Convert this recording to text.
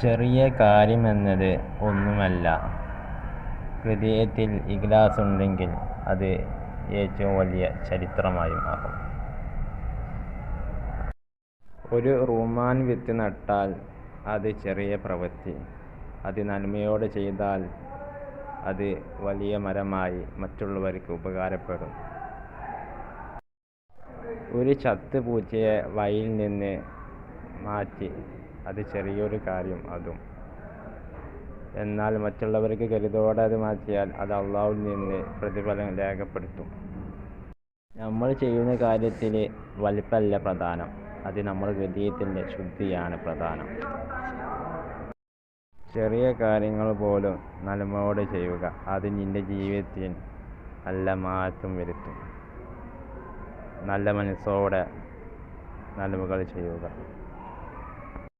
ചെറിയ കാര്യമെന്നത് ഒന്നുമല്ല. ഹൃദയത്തിൽ ഇഖ്ലാസുണ്ടെങ്കിൽ അത് ഏറ്റവും വലിയ ചരിത്രമായി മാറും. ഒരു റുമ്മാൻ വിത്ത് നട്ടാൽ അത് ചെറിയ പ്രവൃത്തി. അത് നന്മയോടെ ചെയ്താൽ അത് വലിയ മരമായി മറ്റുള്ളവർക്ക് ഉപകാരപ്പെടും. ഒരു ചത്ത പൂച്ചയെ വഴിയിൽ നിന്ന് മാറ്റി, അത് ചെറിയൊരു കാര്യം അതും. എന്നാൽ മറ്റുള്ളവർക്ക് കരുതലോടെ അത് മാറ്റിയാൽ അത് അള്ളാഹുവിൽ നിന്ന് പ്രതിഫലം രേഖപ്പെടുത്തും. നമ്മൾ ചെയ്യുന്ന കാര്യത്തിൽ വലിപ്പമല്ല പ്രധാനം, അത് നമ്മുടെ ഹൃദയത്തിൻ്റെ ശുദ്ധിയാണ് പ്രധാനം. ചെറിയ കാര്യങ്ങൾ പോലും നന്മയോടെ ചെയ്യുക, അത് നിന്റെ ജീവിതത്തിൽ നല്ല മാറ്റം വരുത്തും. നല്ല മനസ്സോടെ നന്മകൾ ചെയ്യുക.